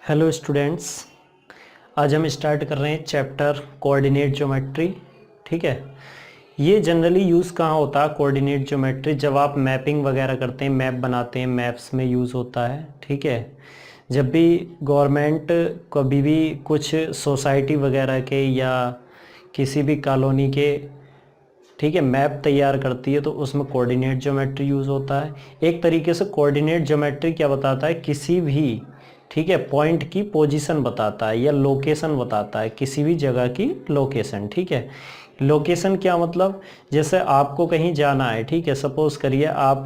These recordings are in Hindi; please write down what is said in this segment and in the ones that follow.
हेलो स्टूडेंट्स, आज हम स्टार्ट कर रहे हैं चैप्टर कोऑर्डिनेट ज्योमेट्री। ठीक है, ये जनरली यूज़ कहाँ होता है कोऑर्डिनेट ज्योमेट्री? जब आप मैपिंग वगैरह करते हैं, मैप बनाते हैं, मैप्स में यूज़ होता है। ठीक है, जब भी गवर्नमेंट कभी भी कुछ सोसाइटी वगैरह के या किसी भी कॉलोनी के ठीक है मैप तैयार करती है तो उसमें कोऑर्डिनेट ज्योमेट्री यूज़ होता है। एक तरीके से कोऑर्डिनेट ज्योमेट्री क्या बताता है? किसी भी ठीक है पॉइंट की पोजीशन बताता है या लोकेशन बताता है, किसी भी जगह की लोकेशन। ठीक है, लोकेशन क्या मतलब? जैसे आपको कहीं जाना है, ठीक है, सपोज़ करिए आप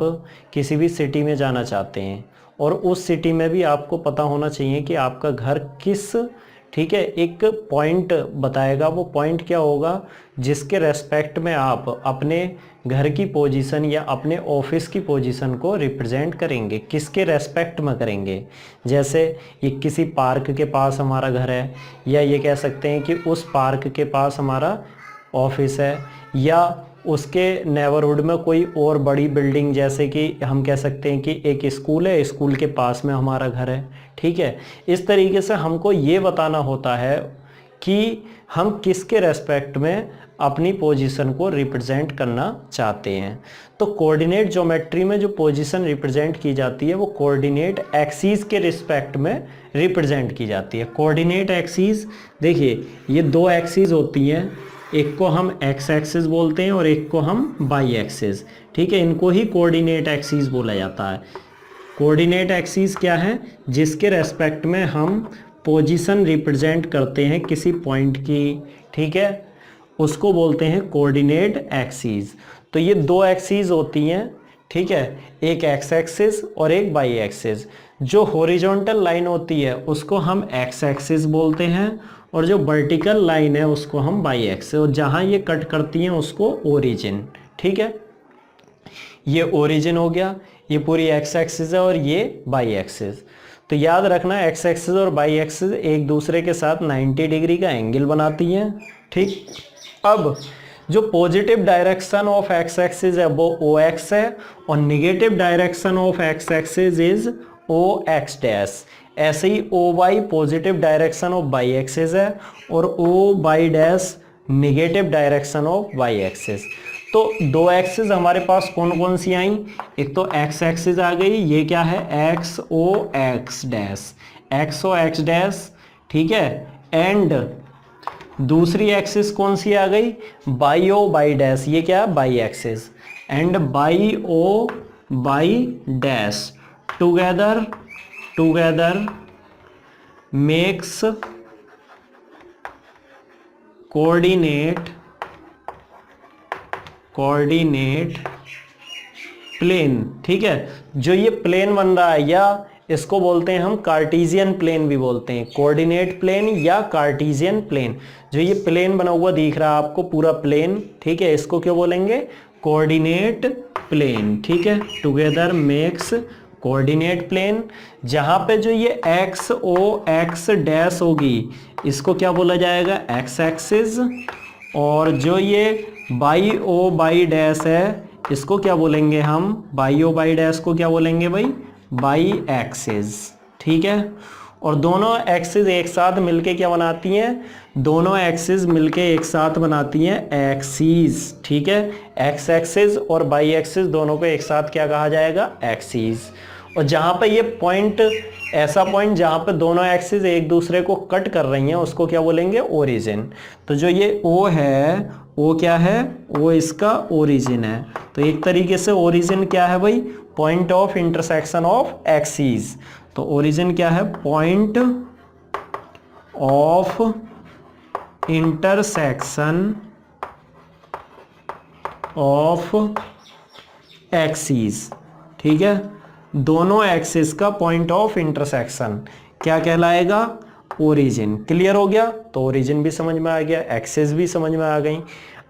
किसी भी सिटी में जाना चाहते हैं और उस सिटी में भी आपको पता होना चाहिए कि आपका घर किस ठीक है एक पॉइंट बताएगा। वो पॉइंट क्या होगा जिसके रेस्पेक्ट में आप अपने घर की पोजीशन या अपने ऑफिस की पोजीशन को रिप्रेजेंट करेंगे, किसके रेस्पेक्ट में करेंगे। जैसे ये किसी पार्क के पास हमारा घर है, या ये कह सकते हैं कि उस पार्क के पास हमारा ऑफिस है, या उसके नेबरहुड में कोई और बड़ी बिल्डिंग, जैसे कि हम कह सकते हैं कि एक स्कूल है, स्कूल के पास में हमारा घर है। ठीक है, इस तरीके से हमको ये बताना होता है कि हम किसके रेस्पेक्ट में अपनी पोजीशन को रिप्रेजेंट करना चाहते हैं। तो कोऑर्डिनेट ज्योमेट्री में जो पोजीशन रिप्रेजेंट की जाती है वो कोऑर्डिनेट एक्सिस के रिस्पेक्ट में रिप्रेजेंट की जाती है। कोऑर्डिनेट एक्सिस, देखिए ये दो एक्सिस होती हैं, एक को हम एक्स एक्सिस बोलते हैं और एक को हम वाई एक्सिस। ठीक है, इनको ही कोऑर्डिनेट एक्सिस बोला जाता है। कोऑर्डिनेट एक्सिस क्या है? जिसके रेस्पेक्ट में हम पोजीशन रिप्रेजेंट करते हैं किसी पॉइंट की। ठीक है, उसको बोलते हैं कोऑर्डिनेट एक्सिस। तो ये दो एक्सिस होती हैं, ठीक है, एक एक्स एक्सिस और एक वाई एक्सिस। जो हॉरिजॉन्टल लाइन होती है उसको हम एक्स एक्सिस बोलते हैं और जो वर्टिकल लाइन है उसको हम वाई एक्सिस, और जहाँ ये कट करती हैं उसको ओरिजिन। ठीक है, ये ओरिजिन हो गया, ये पूरी एक्स एक्सिस है और ये वाई एक्सिस। तो याद रखना एक्स एक्सिस और वाई एक्सिस एक दूसरे के साथ 90 डिग्री का एंगल बनाती हैं। ठीक, अब जो positive direction of X axis है वो ओ एक्स है और negative direction of X axis is O X dash. ऐसे ही O Y positive direction of Y axis है और O Y dash negative direction of Y axis. तो दो एक्सिस हमारे पास कौन कौन सी आई? एक तो एक्स एक्सिस आ गई, ये क्या है? एक्स ओ एक्स डैश, एक्स ओ एक्स डैश। ठीक है, एंड दूसरी एक्सिस कौन सी आ गई? बाई ओ बाई डैश, ये क्या है? Y axis, and Y O Y dash together makes coordinate plane. ठीक है, जो ये प्लेन बन रहा है, या इसको बोलते हैं हम कार्टेशियन प्लेन भी बोलते हैं, कोऑर्डिनेट प्लेन या कार्टेशियन प्लेन। जो ये प्लेन बना हुआ दिख रहा है आपको, पूरा प्लेन, ठीक है, इसको क्या बोलेंगे? Coordinate plane. ठीक है, टुगेदर मेक्स कोऑर्डिनेट प्लेन। जहां पे जो ये एक्स ओ एक्स डैश होगी इसको क्या बोला जाएगा? एक्स एक्सिस, और जो ये बाई ओ बाई डैश है इसको क्या बोलेंगे हम? बाई ओ बाई डैश को क्या बोलेंगे भाई? By axis. ठीक है, और दोनों एक्सिस एक साथ मिलके क्या बनाती हैं? दोनों एक्सिस मिलके एक साथ बनाती हैं एक्सिस। ठीक है, एक्स एक्सिस और बाई एक्सिस दोनों को एक साथ क्या कहा जाएगा? एक्सिस। और जहाँ पे ये पॉइंट, ऐसा पॉइंट जहाँ पे दोनों एक्सिस एक दूसरे को कट कर रही हैं उसको क्या बोलेंगे? ओरिजिन। तो जो ये ओ है, वो क्या है? वो इसका ओरिजिन है। तो एक तरीके से ओरिजिन क्या है भाई? Point of intersection of axis. तो ओरिजिन क्या है? Point of intersection of axis. ठीक है, दोनों एक्सिस का पॉइंट ऑफ इंटरसेक्शन क्या कहलाएगा? ओरिजिन। क्लियर हो गया? तो ओरिजिन भी समझ में आ गया, एक्सिस भी समझ में आ गई।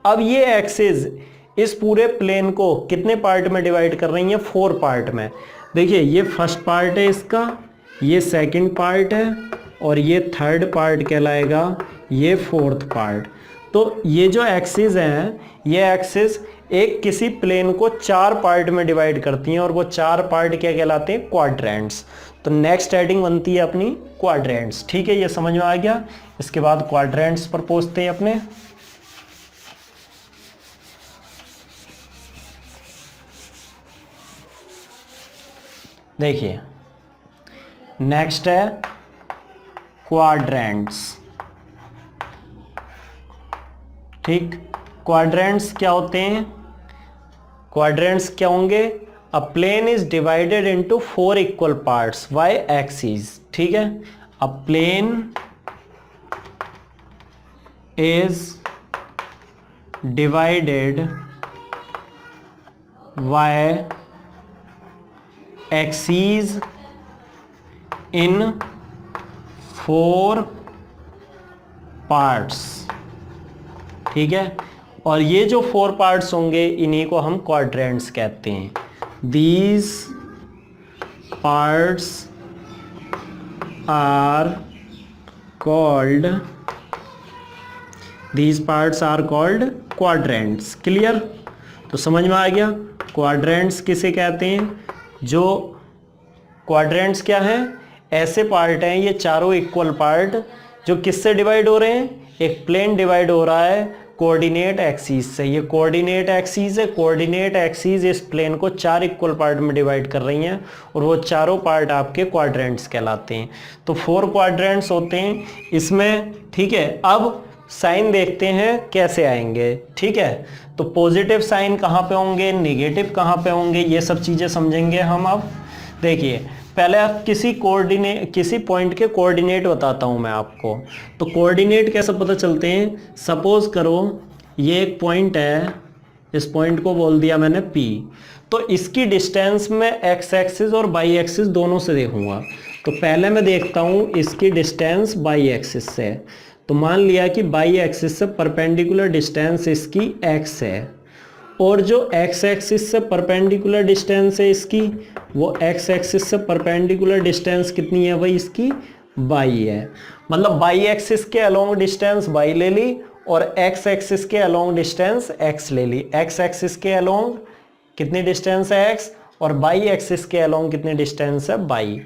अब ये एक्सिस इस पूरे प्लेन को कितने पार्ट में डिवाइड कर रही है? 4 पार्ट में। देखिए, ये फर्स्ट पार्ट है इसका, ये सेकंड पार्ट है और ये थर्ड पार्ट कहलाएगा, ये फोर्थ पार्ट। तो ये जो एक्सिस हैं, ये एक्सिस एक किसी प्लेन को 4 पार्ट में डिवाइड करती हैं और वो 4 पार्ट क्या कहलाते हैं? क्वाड्रेंट्स। तो नेक्स्ट हेडिंग बनती है अपनी क्वाड्रेंट्स। ठीक है, ये समझ में आ गया। इसके बाद क्वाड्रेंट्स पर पहुंचते हैं अपने। देखिए नेक्स्ट है क्वाड्रेंट्स। ठीक, क्वाड्रेंट्स क्या होते हैं? क्वाड्रेंट्स क्या होंगे? A plane is divided into 4 equal parts by axis. ठीक है, a plane is divided by axis in 4 parts. ठीक है, और ये जो 4 पार्ट्स होंगे इन्हीं को हम क्वाड्रेंट्स कहते हैं। These parts are called quadrants। Clear? तो समझ में आ गया क्वाड्रेंट्स किसे कहते हैं। जो क्वाड्रेंट्स क्या है? ऐसे पार्ट हैं ये चारों इक्वल पार्ट जो किससे डिवाइड हो रहे हैं? एक प्लेन डिवाइड हो रहा है कोऑर्डिनेट एक्सिस से। ये कोऑर्डिनेट एक्सिस है, कोऑर्डिनेट एक्सिस इस प्लेन को 4 इक्वल पार्ट में डिवाइड कर रही हैं और वो चारों पार्ट आपके क्वाड्रेंट्स कहलाते हैं। तो 4 क्वाड्रेंट्स होते हैं इसमें। ठीक है, अब साइन देखते हैं कैसे आएंगे। ठीक है, तो पॉजिटिव साइन कहाँ पे होंगे, नेगेटिव कहाँ पे होंगे, ये सब चीज़ें समझेंगे हम। अब देखिए पहले आप किसी पॉइंट के कोऑर्डिनेट बताता हूं मैं आपको। तो कोऑर्डिनेट कैसे पता चलते हैं? सपोज करो ये एक पॉइंट है, इस पॉइंट को बोल दिया मैंने P, तो इसकी डिस्टेंस में एक्स एक्सिस और वाई एक्सिस दोनों से देखूंगा। तो पहले मैं देखता हूं इसकी डिस्टेंस वाई एक्सिस से। तो मान लिया कि वाई एक्सिस से परपेंडिकुलर डिस्टेंस इसकी x है और जो x एक्सिस से परपेंडिकुलर डिस्टेंस है इसकी, वो x एक्सिस से परपेंडिकुलर डिस्टेंस कितनी है भाई इसकी? y है। मतलब y एक्सिस के अलोंग डिस्टेंस y ले ली और x एक्सिस के अलोंग डिस्टेंस x ले ली। x एक्सिस के अलोंग कितनी डिस्टेंस है x और y एक्सिस के अलोंग कितनी डिस्टेंस है y।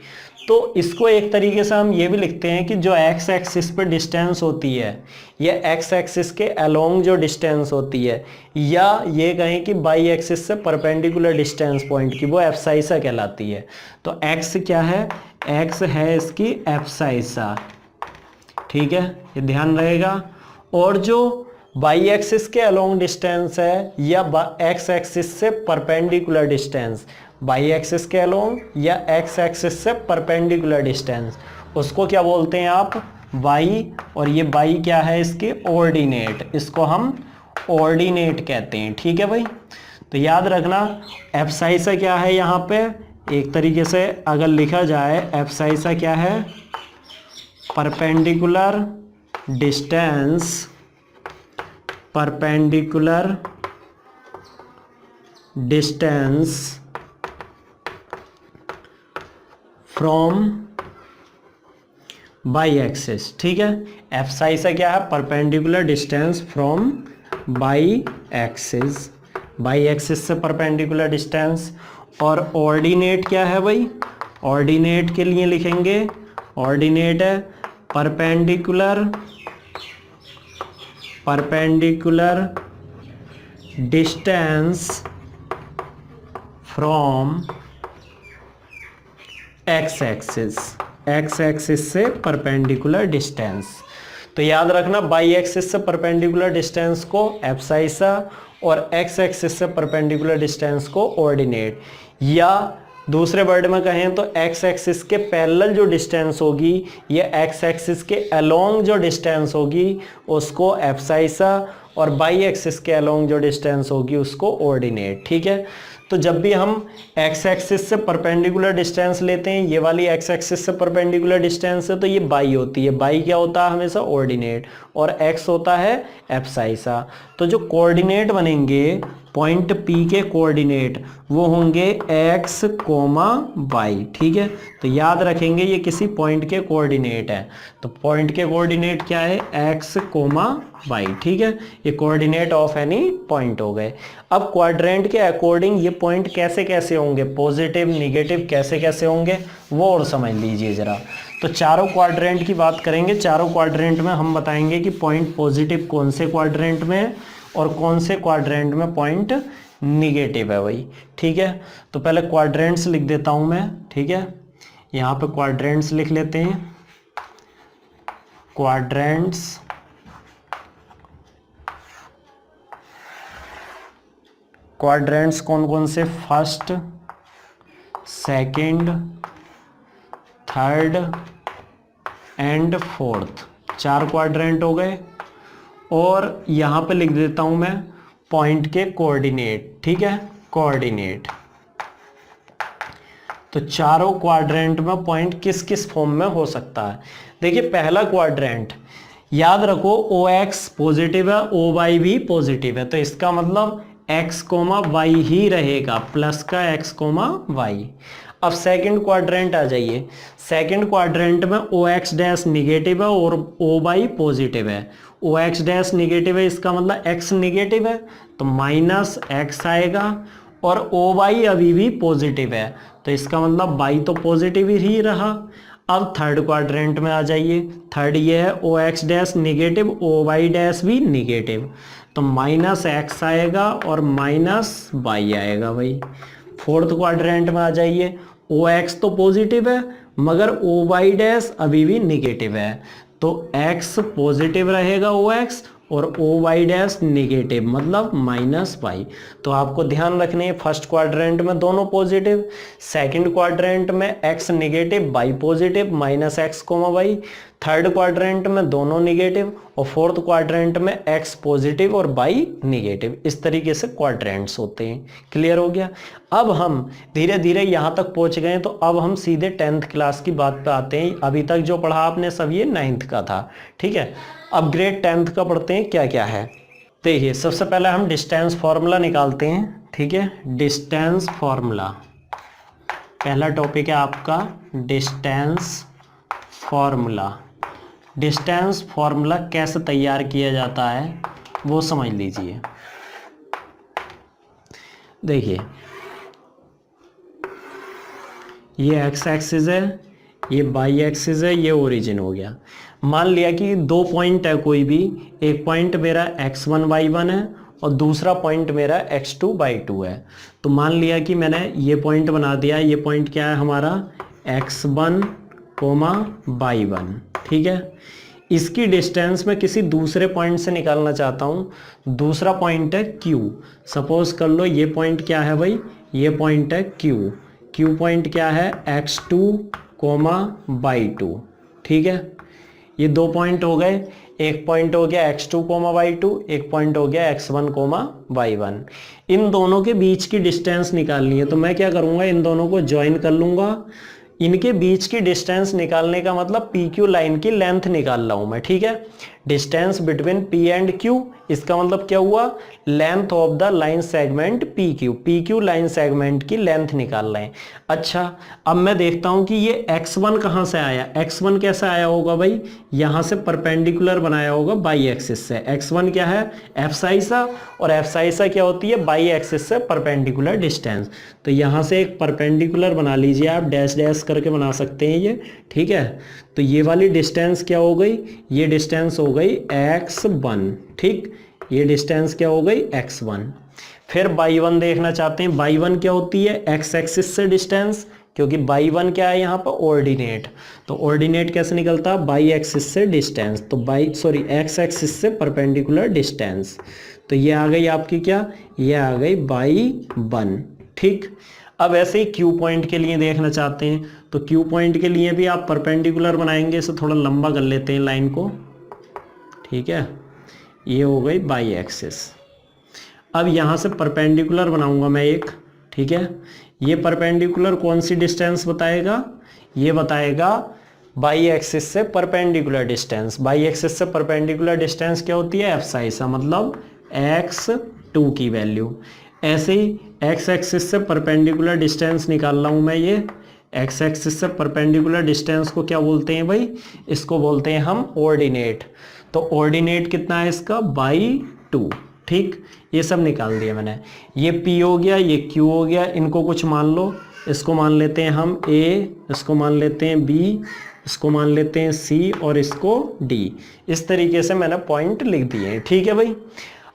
तो इसको एक तरीके से हम ये भी लिखते हैं कि जो x एक्सिस पे डिस्टेंस होती है, ये x एक्सिस के अलोंग जो डिस्टेंस होती है, या ये कहें कि y एक्सिस से परपेंडिकुलर डिस्टेंस पॉइंट की, वो एब्साइसा कहलाती है। तो x क्या है? x है इसकी एब्साइसा। ठीक है, ये ध्यान रहेगा। और जो y एक्सिस के अलोंग डिस्टेंस है या x एक्सिस से परपेंडिकुलर डिस्टेंस, y एक्सिस के अलोंग या x एक्सिस से परपेंडिकुलर डिस्टेंस, उसको क्या बोलते हैं आप? y। और ये y क्या है इसके? ऑर्डिनेट। इसको हम ऑर्डिनेट कहते हैं। ठीक है भाई, तो याद रखना एब्साइसा क्या है यहाँ पे। एक तरीके से अगर लिखा जाए एब्साइसा क्या है? Perpendicular distance, perpendicular distance from by axis. ठीक है, एब्साइसा क्या है? Perpendicular distance from by axis, by axis से परपेंडिकुलर डिस्टेंस। और ऑर्डिनेट क्या है भाई? ऑर्डिनेट के लिए लिखेंगे, ऑर्डिनेट है perpendicular distance from x axis, x axis से परपेंडिकुलर डिस्टेंस। तो याद रखना बाई एक्सिस से परपेंडिकुलर डिस्टेंस को एब्साइसा और एक्स एक्सिस से परपेंडिकुलर डिस्टेंस को ऑर्डिनेट, या दूसरे वर्ड में कहें तो एक्स एक्सिस के पैरेलल जो डिस्टेंस होगी या एक्स एक्सिस के अलोंग जो डिस्टेंस होगी उसको एब्साइसा और बाई एक्सिस के अलोंग जो डिस्टेंस होगी उसको ऑर्डिनेट। ठीक है, तो जब भी हम एक्स एक्सिस से परपेंडिकुलर डिस्टेंस लेते हैं, ये वाली एक्स एक्सिस से परपेंडिकुलर डिस्टेंस है, तो ये बाई होती है। बाई क्या होता है? हमेशा ऑर्डिनेट। और एक्स होता है एब्साइसा। तो जो कोऑर्डिनेट बनेंगे पॉइंट P के कोऑर्डिनेट वो होंगे x, y, ठीक है। तो याद रखेंगे ये किसी पॉइंट के कोऑर्डिनेट है, तो पॉइंट के कोऑर्डिनेट क्या है, x, y, ठीक है। ये कोऑर्डिनेट ऑफ एनी पॉइंट हो गए। अब क्वाड्रेंट के अकॉर्डिंग ये पॉइंट कैसे कैसे होंगे, पॉजिटिव निगेटिव कैसे कैसे होंगे वो और समझ लीजिए ज़रा। तो चारों क्वाड्रेंट की बात करेंगे। चारों क्वाड्रेंट में हम बताएंगे कि पॉइंट पॉजिटिव कौन से क्वाड्रेंट में है और कौन से क्वाड्रेंट में पॉइंट निगेटिव है भाई, ठीक है। तो पहले क्वाड्रेंट्स लिख देता हूं मैं, ठीक है। यहाँ पे क्वाड्रेंट्स लिख लेते हैं। क्वाड्रेंट्स कौन कौन से, first, second, third and fourth, 4 quadrant हो गए। और यहाँ पे लिख देता हूं मैं पॉइंट के कोऑर्डिनेट, ठीक है, कोऑर्डिनेट। तो चारों क्वाड्रेंट में पॉइंट किस किस फॉर्म में हो सकता है। देखिए पहला क्वाड्रेंट याद रखो OX पॉजिटिव है, OY भी पॉजिटिव है, तो इसका मतलब x, y ही रहेगा, प्लस का x, y। अब सेकंड क्वाड्रेंट आ जाइए। सेकंड क्वाड्रेंट में OX डैश निगेटिव है और OY पॉजिटिव है। OX डैश निगेटिव है, इसका मतलब x निगेटिव है, तो माइनस x आएगा। और OY अभी भी पॉजिटिव है, तो इसका मतलब y तो पॉजिटिव ही रहा। अब थर्ड क्वाड्रेंट में आ जाइए। थर्ड ये है OX dash negative, OY dash भी निगेटिव, तो माइनस x आएगा और माइनस y आएगा भाई। फोर्थ क्वाड्रेंट में आ जाइए। OX तो पॉजिटिव है मगर OY डैश अभी भी निगेटिव है, तो x पॉजिटिव रहेगा OX और OY डैश निगेटिव, मतलब माइनस y। तो आपको ध्यान रखने है फर्स्ट क्वाड्रेंट में दोनों पॉजिटिव, सेकंड क्वाड्रेंट में x negative y positive, minus x, y। Third quadrant में दोनों निगेटिव और फोर्थ क्वाड्रेंट में x पॉजिटिव और y निगेटिव। इस तरीके से क्वाड्रेंट्स होते हैं। क्लियर हो गया। अब हम धीरे धीरे यहाँ तक पहुँच गए, तो अब हम सीधे 10th क्लास की बात पे आते हैं। अभी तक जो पढ़ा आपने सब ये 9th का था, ठीक है। अब ग्रेड 10th का पढ़ते हैं क्या क्या है। देखिए सबसे पहले हम डिस्टेंस फार्मूला निकालते हैं, ठीक है। डिस्टेंस फार्मूला पहला टॉपिक है आपका, डिस्टेंस फार्मूला। डिस्टेंस फार्मूला कैसे तैयार किया जाता है वो समझ लीजिए। देखिए ये x एक्सिस है, ये y एक्सिस है, ये ओरिजिन हो गया। मान लिया कि 2 पॉइंट है कोई भी, एक पॉइंट मेरा x1 y1 है और दूसरा पॉइंट मेरा x2 y2 है। तो मान लिया कि मैंने ये पॉइंट बना दिया। ये पॉइंट क्या है हमारा, x1, y1, ठीक है। इसकी डिस्टेंस मैं किसी दूसरे पॉइंट से निकालना चाहता हूँ। दूसरा पॉइंट है Q। सपोज कर लो ये पॉइंट क्या है भाई, ये पॉइंट है Q पॉइंट क्या है, x2, y2, ठीक है। ये 2 पॉइंट हो गए। एक पॉइंट हो गया x2, y2, एक पॉइंट हो गया x1, y1। इन दोनों के बीच की डिस्टेंस निकालनी है, तो मैं क्या करूँगा, इन दोनों को ज्वाइन कर लूँगा। इनके बीच की डिस्टेंस निकालने का मतलब PQ लाइन की लेंथ निकाल रहा हूं मैं, ठीक है। Distance between P and Q, इसका मतलब क्या हुआ, length of the line segment PQ line segment की लेंथ निकाल रहे हैं। अच्छा अब मैं देखता हूं कि ये x1 कहां से आया। x1 कैसे आया होगा भाई, यहां से परपेंडिकुलर बनाया होगा बाई एक्सिस से। x1 क्या है, एफसाइसा, और एफसाइसा क्या होती है, बाई एक्सिस से परपेंडिकुलर डिस्टेंस। तो यहां से एक परपेंडिकुलर बना लीजिए आप, डैश डैश करके बना सकते हैं ये, ठीक है। तो ये वाली डिस्टेंस क्या हो गई, ये डिस्टेंस हो गई x1, ठीक। ये डिस्टेंस क्या हो गई, x1। फिर y1 देखना चाहते हैं। y1 क्या होती है, x एक्सिस से डिस्टेंस, क्योंकि y1 क्या है यहाँ पर, ऑर्डिनेट। तो ऑर्डिनेट कैसे निकलता है, बाई एक्सिस से डिस्टेंस, तो x एक्सिस से परपेंडिकुलर डिस्टेंस। तो ये आ गई आपकी क्या, ये आ गई y1, ठीक। अब ऐसे ही Q पॉइंट के लिए देखना चाहते हैं, तो Q पॉइंट के लिए भी आप परपेंडिकुलर बनाएंगे। इसे थोड़ा लंबा कर लेते हैं लाइन को, ठीक है। ये हो गई बाई एक्सिस। अब यहाँ से परपेंडिकुलर बनाऊंगा मैं एक, ठीक है। ये परपेंडिकुलर कौन सी डिस्टेंस बताएगा, ये बताएगा बाई एक्सिस से परपेंडिकुलर डिस्टेंस। बाई एक्सिस से परपेंडिकुलर डिस्टेंस क्या होती है, एफसाइसा, मतलब x2 की वैल्यू। ऐसे ही एक्स एक्सिस से परपेंडिकुलर डिस्टेंस निकाल रहा हूँ मैं, ये एक्स एक्सिस से परपेंडिकुलर डिस्टेंस को क्या बोलते हैं भाई, इसको बोलते हैं हम ऑर्डिनेट। तो ऑर्डिनेट कितना है इसका, बाई 2। ठीक, ये सब निकाल दिया मैंने। ये P हो गया, ये Q हो गया, इनको कुछ मान लो, इसको मान लेते हैं हम A, इसको मान लेते हैं B, इसको मान लेते हैं C और इसको D। इस तरीके से मैंने पॉइंट लिख दिए हैं। ठीक है भाई।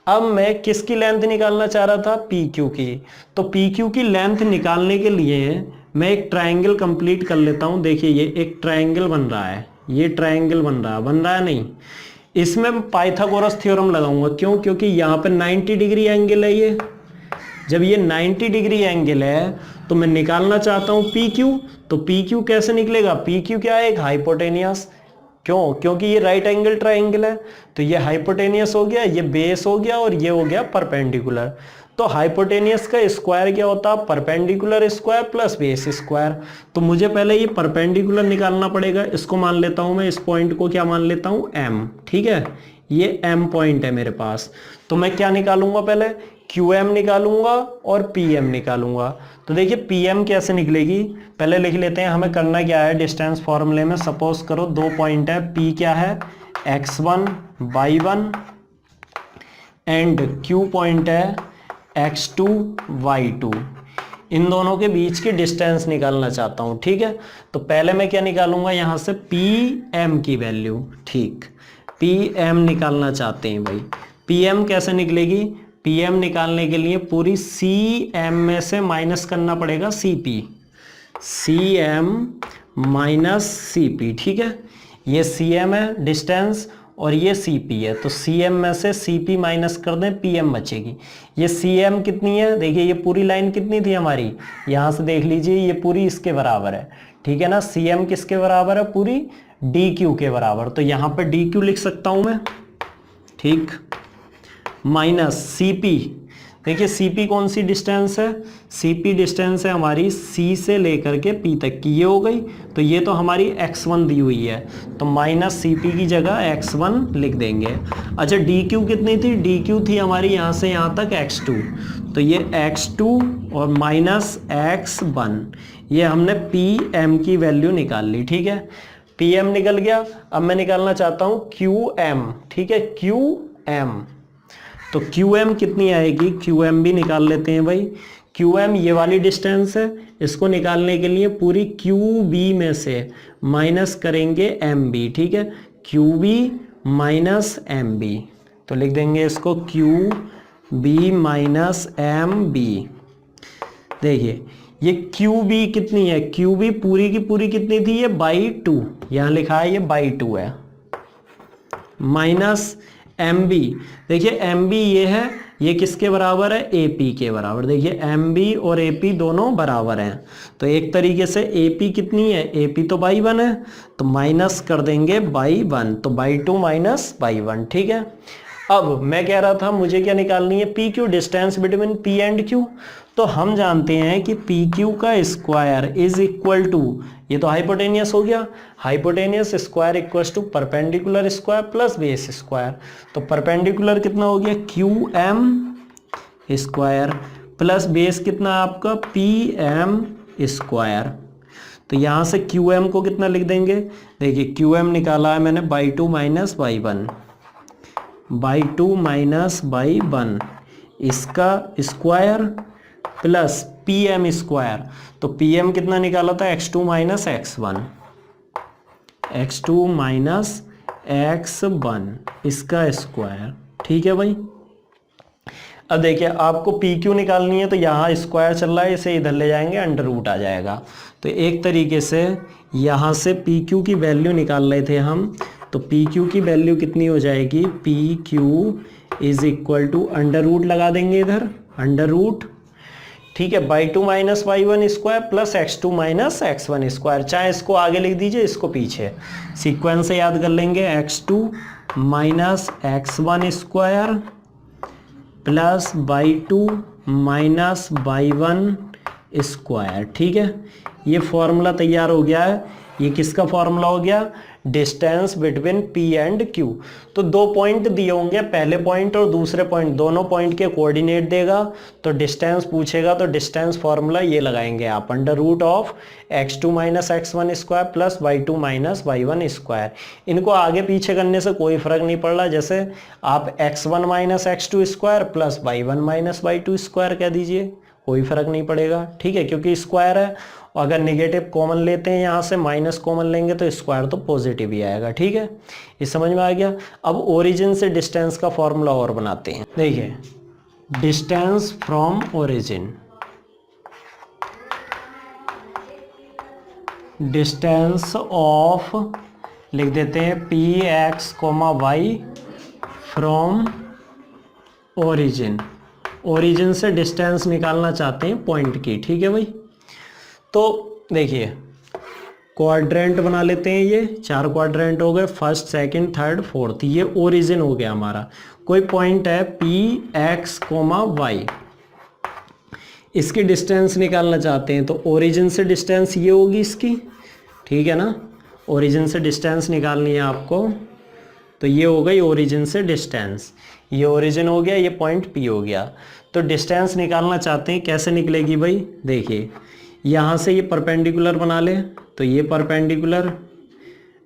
अब मैं किसकी लेंथ निकालना चाह रहा था, PQ की। तो PQ की लेंथ निकालने के लिए मैं एक ट्रायंगल कंप्लीट कर लेता हूँ। देखिए ये एक ट्रायंगल बन रहा है, ये ट्रायंगल बन रहा है नहीं, इसमें पाइथागोरस थ्योरम लगाऊंगा। क्यों, क्योंकि यहाँ पे 90 डिग्री एंगल है ये। जब ये 90 डिग्री एंगल है तो मैं निकालना चाहता हूँ PQ। तो PQ कैसे निकलेगा, PQ क्या है, एक हाइपोटेनियस। क्यों, क्योंकि ये राइट एंगल ट्रायंगल है, तो ये हाइपोटेनियस हो गया, ये बेस हो गया और ये हो गया परपेंडिकुलर। तो हाइपोटेनियस का स्क्वायर क्या होता है, perpendicular square plus base square. तो मुझे पहले ये परपेंडिकुलर निकालना पड़ेगा। इसको मान लेता हूं मैं, इस पॉइंट को क्या मान लेता हूं, M। ठीक है, ये M पॉइंट है मेरे पास। तो मैं क्या निकालूंगा, पहले QM निकालूंगा और PM निकालूंगा। तो देखिए PM कैसे निकलेगी, पहले लिख लेते हैं। हमें करना क्या है, डिस्टेंस फॉर्मूले में सपोज करो 2 पॉइंट है, P क्या है, x1 y1 and Q point है x2 y2। इन दोनों के बीच की डिस्टेंस निकालना चाहता हूं। ठीक है, तो पहले मैं क्या निकालूंगा, यहां से PM की वैल्यू। ठीक, PM निकालना चाहते हैं भाई। PM कैसे निकलेगी, PM निकालने के लिए पूरी CM में से माइनस करना पड़ेगा CP, CM माइनस CP। ठीक है, ये CM है डिस्टेंस और ये CP है, तो CM में से CP माइनस कर दें, PM बचेगी। ये CM कितनी है, देखिए ये पूरी लाइन कितनी थी हमारी, यहाँ से देख लीजिए ये पूरी इसके बराबर है। ठीक है ना, CM किसके बराबर है, पूरी DQ के बराबर। तो यहाँ पे DQ लिख सकता हूँ मैं। ठीक, माइनस CP, देखिए CP कौन सी डिस्टेंस है, CP डिस्टेंस है हमारी C से लेकर के P तक की, ये हो गई। तो ये तो हमारी x1 दी हुई है, तो माइनस CP की जगह x1 लिख देंगे। अच्छा DQ कितनी थी, DQ थी हमारी यहाँ से यहाँ तक x2, तो ये x2 और माइनस x1, ये हमने PM की वैल्यू निकाल ली। ठीक है, PM निकल गया। अब मैं निकालना चाहता हूँ QM। ठीक है, QM, तो QM कितनी आएगी, QM भी निकाल लेते हैं भाई। QM ये वाली डिस्टेंस है, इसको निकालने के लिए पूरी QB में से माइनस करेंगे MB। ठीक है, QB माइनस MB, तो लिख देंगे इसको QB माइनस MB। देखिए ये QB कितनी है, QB पूरी की पूरी कितनी थी, ये बाई 2, यहाँ लिखा है ये बाई 2 है, माइनस MB। देखिए MB ये है, ये किसके बराबर है, AP के बराबर। देखिए MB और AP दोनों बराबर हैं, तो एक तरीके से AP कितनी है, AP तो बाई 1 है, तो माइनस कर देंगे बाई 1, तो बाई 2 माइनस बाई 1। ठीक है, अब मैं कह रहा था मुझे क्या निकालनी है, PQ, distance between P and Q। तो हम जानते हैं कि PQ का स्क्वायर इज इक्वल टू, ये तो हाइपोटेनियस हो गया, hypotenuse square equals to perpendicular square plus base square. तो परपेंडिकुलर कितना हो गया, QM स्क्वायर प्लस बेस कितना आपका PM स्क्वायर। तो यहाँ से QM को कितना लिख देंगे, देखिए QM निकाला है मैंने by 2 minus Y 1, by 2 minus Y 1, इसका स्क्वायर प्लस PM स्क्वायर। तो PM कितना निकाला था, x2 minus x1, x2 minus x1, इसका स्क्वायर। ठीक है भाई। अब देखिए आपको PQ निकालनी है, तो यहाँ स्क्वायर चल रहा है, इसे इधर ले जाएंगे, अंडर रूट आ जाएगा। तो एक तरीके से यहाँ से PQ की वैल्यू निकाल रहे थे हम, तो PQ की वैल्यू कितनी हो जाएगी, PQ is equal to under root लगा देंगे इधर, अंडर रूट। ठीक है, Y 2 minus Y 1 square plus x2 minus x1 square, चाहे इसको आगे लिख दीजिए इसको पीछे, सीक्वेंस से याद कर लेंगे, x2 minus x1 square plus by 2 minus Y 1 square. ठीक है, ये फॉर्मूला तैयार हो गया है। ये किसका फॉर्मूला हो गया? Distance between P and Q। तो 2 पॉइंट दिए होंगे, पहले पॉइंट और दूसरे पॉइंट, दोनों पॉइंट के कोऑर्डिनेट देगा तो डिस्टेंस पूछेगा, तो डिस्टेंस फॉर्मूला ये लगाएंगे आप, under root of x2 minus x1 square plus y2 minus y1 square. इनको आगे पीछे करने से कोई फर्क नहीं पड़ रहा, जैसे आप x1 minus x2 square plus y1 minus y2 square कह दीजिए, कोई फर्क नहीं पड़ेगा, ठीक है, क्योंकि स्क्वायर है। अगर नेगेटिव कॉमन लेते हैं यहाँ से, माइनस कॉमन लेंगे तो स्क्वायर तो पॉजिटिव ही आएगा, ठीक है, ये समझ में आ गया। अब ओरिजिन से डिस्टेंस का फॉर्मूला और बनाते हैं। देखिए, distance from origin, distance of लिख देते हैं px, y from origin. Origin से डिस्टेंस निकालना चाहते हैं पॉइंट की, ठीक है भाई। तो देखिए, क्वाड्रेंट बना लेते हैं, ये 4 क्वाड्रेंट हो गए, फर्स्ट, सेकंड, थर्ड, फोर्थ। ये ओरिजिन हो गया हमारा। कोई पॉइंट है px, y, इसकी डिस्टेंस निकालना चाहते हैं, तो ओरिजिन से डिस्टेंस ये होगी इसकी, ठीक है ना। ओरिजिन से डिस्टेंस निकालनी है आपको, तो ये हो गई ओरिजिन से डिस्टेंस। ये ओरिजिन हो गया, ये पॉइंट P हो गया। तो डिस्टेंस निकालना चाहते हैं, कैसे निकलेगी भाई? देखिए, यहाँ से ये परपेंडिकुलर बना ले, तो ये परपेंडिकुलर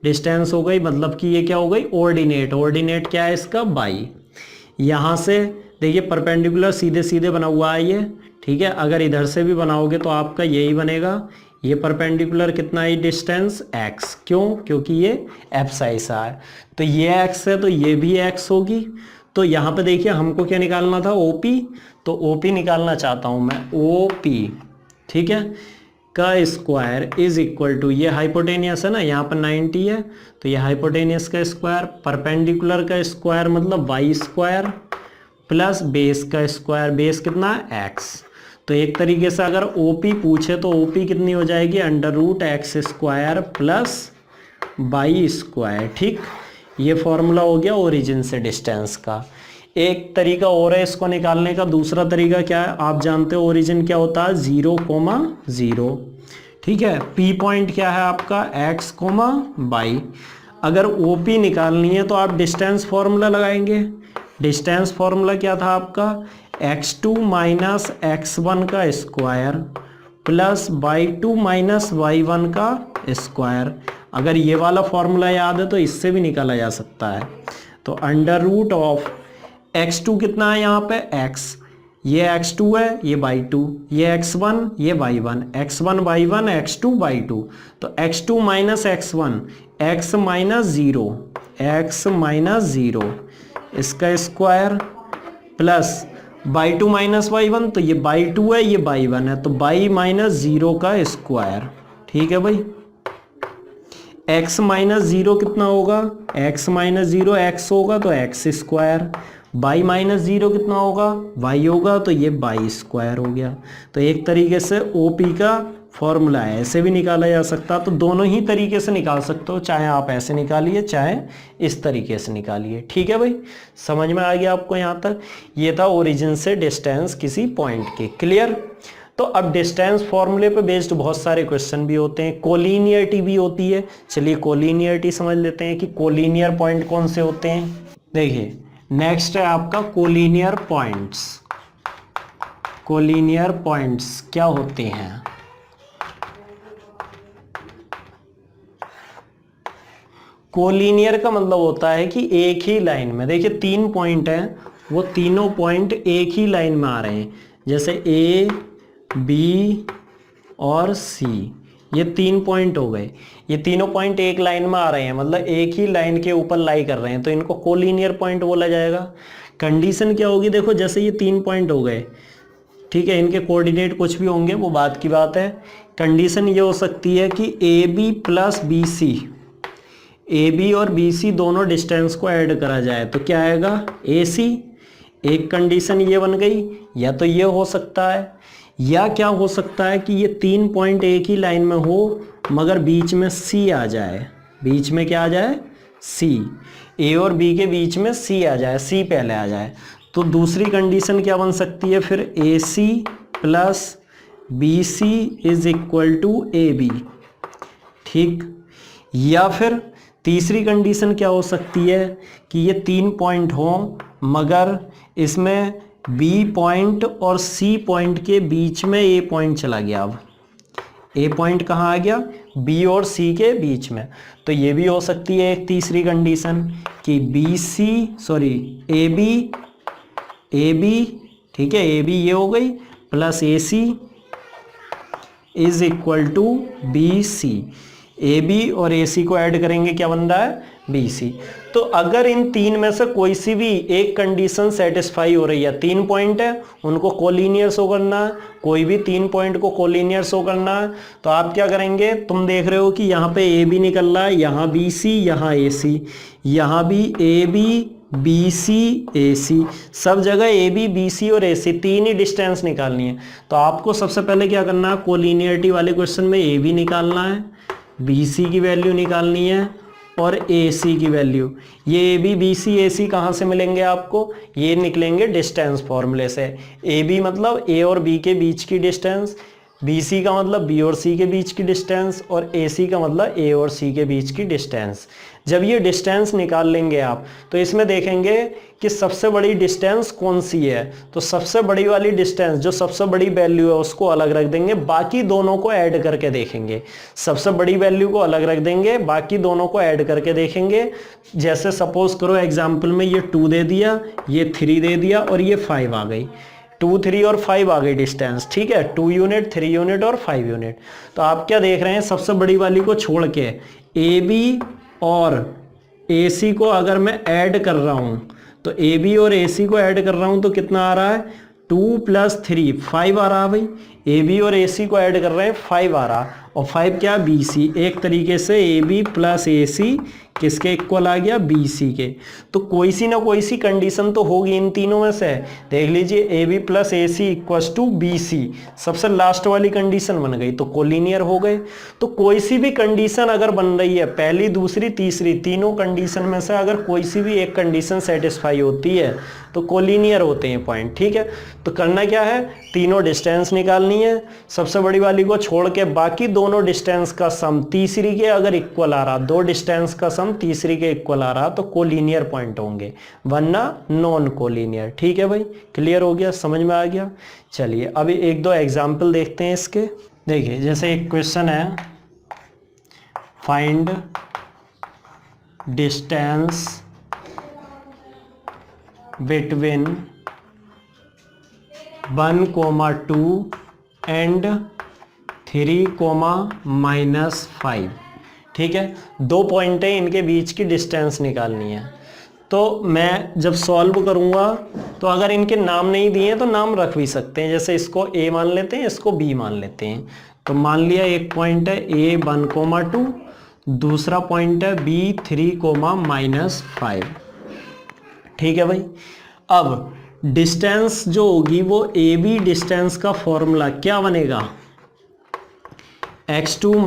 डिस्टेंस हो गई, मतलब कि ये क्या हो गई? ऑर्डिनेट। ऑर्डिनेट क्या है इसका? बाई। यहाँ से देखिए परपेंडिकुलर सीधे सीधे बना हुआ है ये, ठीक है। अगर इधर से भी बनाओगे तो आपका यही बनेगा। ये परपेंडिकुलर कितना है डिस्टेंस? x। क्यों? क्योंकि ये एप्साइसा है, तो ये x है तो ये भी x होगी। तो यहाँ पे देखिए हमको क्या निकालना था? OP। तो OP निकालना चाहता हूँ मैं, OP, ठीक है, का स्क्वायर इज इक्वल टू, ये हाइपोटेनियस है ना, यहाँ पर 90 है, तो ये हाइपोटेनियस का स्क्वायर, परपेंडिकुलर का स्क्वायर मतलब y स्क्वायर प्लस बेस का स्क्वायर। बेस कितना? x। तो एक तरीके से अगर OP पूछे तो OP कितनी हो जाएगी? Under root x square plus y square, ठीक। ये फॉर्मूला हो गया ओरिजिन से डिस्टेंस का। एक तरीका और है इसको निकालने का। दूसरा तरीका क्या है? आप जानते हो ओरिजिन क्या होता है? 0,0, ठीक है। P पॉइंट क्या है आपका? x, y। अगर OP निकालनी है तो आप डिस्टेंस फॉर्मूला लगाएंगे। डिस्टेंस फॉर्मूला क्या था आपका? x2 माइनस x1 का square plus y2 minus y1 का स्क्वायर। अगर ये वाला फॉर्मूला याद है तो इससे भी निकाला जा सकता है। तो अंडर रूट ऑफ x2 कितना है यहाँ पे? x, ये x2 है, ये y2, ये x1, ये y1, x1 y1, x2 y2। तो x2 minus x1, x minus 0, x minus 0, इसका square plus y2 minus y1, तो ये y2 है, ये y1 है, तो y माइनस 0 का स्क्वायर, ठीक है भाई। x माइनस 0 कितना होगा? x माइनस 0 x होगा तो x स्क्वायर, y माइनस 0 कितना होगा? y होगा, तो ये y स्क्वायर हो गया। तो एक तरीके से OP का फॉर्मूला है, ऐसे भी निकाला जा सकता, तो दोनों ही तरीके से निकाल सकते हो, चाहे आप ऐसे निकालिए चाहे इस तरीके से निकालिए, ठीक है भाई। समझ में आ गया आपको यहाँ तक? ये था ओरिजिन से डिस्टेंस किसी पॉइंट की, क्लियर। तो अब डिस्टेंस फॉर्मूले पे बेस्ड बहुत सारे क्वेश्चन भी होते हैं, कोलिनियरिटी भी होती है। चलिए कोलिनियरिटी समझ लेते हैं कि कोलिनियर पॉइंट कौन से होते हैं। देखिए, नेक्स्ट है आपका कोलिनियर पॉइंट्स। कोलिनियर पॉइंट्स क्या होते हैं? कोलिनियर का मतलब होता है कि एक ही लाइन में, देखिए 3 पॉइंट हैं, वो तीनों पॉइंट एक ही लाइन में आ रहे हैं, जैसे A, B और C, ये 3 पॉइंट हो गए। ये तीनों पॉइंट एक लाइन में आ रहे हैं, मतलब एक ही लाइन के ऊपर लाई कर रहे हैं, तो इनको कोलिनियर पॉइंट बोला जाएगा। कंडीशन क्या होगी? देखो, जैसे ये 3 पॉइंट हो गए, ठीक है, इनके कोऑर्डिनेट कुछ भी होंगे, वो बात की बात है। कंडीशन ये हो सकती है कि AB प्लस BC, AB और BC दोनों डिस्टेंस को ऐड करा जाए तो क्या आएगा? AC। एक कंडीशन ये बन गई। या तो ये हो सकता है, या क्या हो सकता है कि ये 3 पॉइंट एक ही लाइन में हो मगर बीच में C आ जाए। बीच में क्या आ जाए? C। A और B के बीच में C आ जाए, C पहले आ जाए। तो दूसरी कंडीशन क्या बन सकती है फिर? AC plus B C is equal to A B, ठीक। या फिर तीसरी कंडीशन क्या हो सकती है कि ये 3 पॉइंट हो मगर इसमें बी पॉइंट और सी पॉइंट के बीच में ए पॉइंट चला गया। अब ए पॉइंट कहाँ आ गया? बी और सी के बीच में। तो ये भी हो सकती है एक तीसरी कंडीशन कि B C sorry A B, ठीक है, ए बी ये हो गई, plus A C is equal to B C. A B और ए सी को ऐड करेंगे, क्या बन रहा है? B C. तो अगर इन तीन में से कोई सी भी एक कंडीशन सेटिस्फाई हो रही है, 3 पॉइंट है उनको कोलिनियर शो करना है, कोई भी 3 पॉइंट को कोलिनियर शो करना है, तो आप क्या करेंगे? तुम देख रहे हो कि यहाँ पे ए बी निकल रहा है, यहाँ बी सी, यहाँ ए सी, यहाँ भी ए बी बी सी ए सी, सब जगह ए बी बी सी और ए सी, तीन ही डिस्टेंस निकालनी है। तो आपको सबसे पहले क्या करना है? कोलिनियरिटी वाले क्वेश्चन में ए बी निकालना है, बी सी की वैल्यू निकालनी है और ए सी की वैल्यू। ये ए बी बी सी ए सी कहाँ से मिलेंगे आपको? ये निकलेंगे डिस्टेंस फॉर्मूले से। ए बी मतलब ए और बी के बीच की डिस्टेंस, बी सी का मतलब बी और सी के बीच की डिस्टेंस, और ए सी का मतलब ए और सी के बीच की डिस्टेंस। जब ये डिस्टेंस निकाल लेंगे आप तो इसमें देखेंगे कि सबसे बड़ी डिस्टेंस कौन सी है। तो सबसे बड़ी वाली डिस्टेंस जो सबसे बड़ी वैल्यू है उसको अलग रख देंगे, बाकी दोनों को ऐड करके देखेंगे। सबसे बड़ी वैल्यू को अलग रख देंगे, बाकी दोनों को ऐड करके देखेंगे। जैसे सपोज करो एग्जाम्पल में ये 2 दे दिया, ये 3 दे दिया और ये 5 आ गई। 2, 3 और 5 आ गई डिस्टेंस, ठीक है, 2 यूनिट, 3 यूनिट और 5 यूनिट। तो आप क्या देख रहे हैं? सबसे बड़ी वाली को छोड़ के ए बी और ए सी को अगर मैं ऐड कर रहा हूँ तो ए बी और ए सी को ऐड कर रहा हूँ तो कितना आ रहा है? 2 + 3 5 आ रहा है भाई। ए बी और ए सी को ऐड कर रहे हैं, 5 आ रहा, और 5 क्या? B C. एक तरीके से ए बी प्लस ए सी किसके इक्वल आ गया? बी सी के। तो कोई सी ना कोई सी कंडीशन तो होगी इन तीनों में से। देख लीजिए A B plus A C equals to B C, सबसे लास्ट वाली कंडीशन बन गई, तो कोलिनियर हो गए। तो कोई सी भी कंडीशन अगर बन रही है, पहली, दूसरी, तीसरी, तीनों कंडीशन में से अगर कोई सी भी एक कंडीशन सेटिस्फाई होती है तो कोलिनियर होते हैं पॉइंट, ठीक है। तो करना क्या है? तीनों डिस्टेंस निकालनी है, सबसे बड़ी वाली को छोड़ के बाकी दोनों डिस्टेंस का सम तीसरी के अगर इक्वल आ रहा, 2 डिस्टेंस का सम तीसरी के इक्वल आ रहा तो कोलिनियर पॉइंट होंगे, वरना नॉन कोलिनियर। ठीक है भाई, क्लियर हो गया, समझ में आ गया। चलिए अभी 1-2 एग्जाम्पल देखते हैं इसके। देखिए जैसे एक क्वेश्चन है, फाइंड डिस्टेंस बिटवीन 1,2 एंड 3,-5। ठीक है, 2 पॉइंट है, इनके बीच की डिस्टेंस निकालनी है। तो मैं जब सॉल्व करूंगा तो अगर इनके नाम नहीं दिए तो नाम रख भी सकते हैं, जैसे इसको ए मान लेते हैं, इसको बी मान लेते हैं। तो मान लिया एक पॉइंट है ए 1,2, दूसरा पॉइंट है बी 3,-5। ठीक है भाई। अब डिस्टेंस जो होगी वो ए बी डिस्टेंस का फॉर्मूला क्या बनेगा? x2 -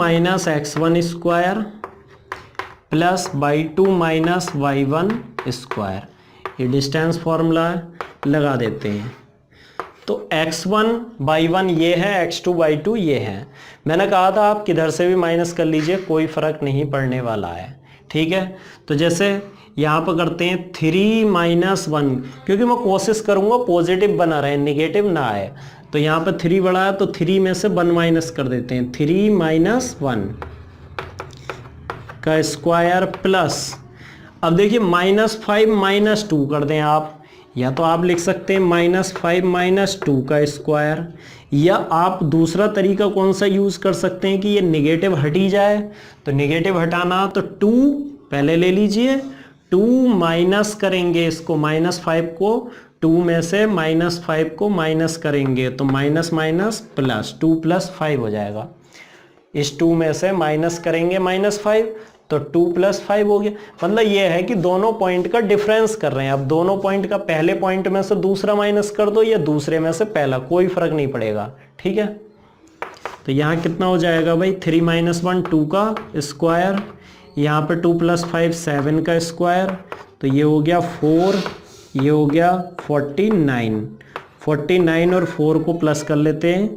x1 square plus y2 - y1 square. ये डिस्टेंस फॉर्मूला लगा देते हैं। तो x1 y1 ये है, x2 y2 ये है। मैंने कहा था आप किधर से भी माइनस कर लीजिए, कोई फर्क नहीं पड़ने वाला है। ठीक है, तो जैसे यहाँ पर करते हैं 3 - 1, क्योंकि मैं कोशिश करूँगा पॉजिटिव बना रहे, नेगेटिव ना आए। तो यहाँ पर 3 बड़ा है तो 3 में से 1 माइनस कर देते हैं, 3 - 1 का स्क्वायर प्लस, अब देखिए -5 - 2 कर दें आप, या तो आप लिख सकते हैं -5 - 2 का स्क्वायर, या आप दूसरा तरीका कौन सा यूज़ कर सकते हैं कि ये नेगेटिव हट ही जाए। तो नेगेटिव हटाना तो 2 पहले ले लीजिए, 2 माइनस करेंगे इसको, -5 को 2 में से -5 को माइनस करेंगे तो माइनस माइनस प्लस, 2 + 5 हो जाएगा। इस 2 में से माइनस करेंगे -5 तो 2 + 5 हो गया। मतलब ये है कि दोनों पॉइंट का डिफरेंस कर रहे हैं। अब दोनों पॉइंट का पहले पॉइंट में से दूसरा माइनस कर दो या दूसरे में से पहला, कोई फर्क नहीं पड़ेगा। ठीक है, तो यहाँ कितना हो जाएगा भाई? 3 - 1 2 का स्क्वायर, यहाँ पे 2 + 5 7 का स्क्वायर, तो ये हो गया 4, ये हो गया 49 और 4 को प्लस कर लेते हैं,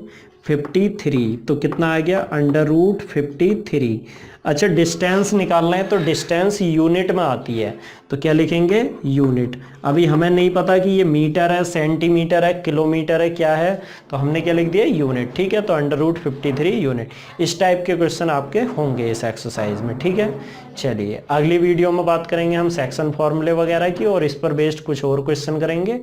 53, तो कितना आ गया √53। अच्छा डिस्टेंस निकालना है तो डिस्टेंस यूनिट में आती है, तो क्या लिखेंगे यूनिट। अभी हमें नहीं पता कि ये मीटर है, सेंटीमीटर है, किलोमीटर है, क्या है, तो हमने क्या लिख दिया यूनिट। ठीक है, तो √53 यूनिट। इस टाइप के क्वेश्चन आपके होंगे इस एक्सरसाइज में। ठीक है, चलिए अगली वीडियो में बात करेंगे हम सेक्शन फॉर्मूले वगैरह की, और इस पर बेस्ड कुछ और क्वेश्चन करेंगे।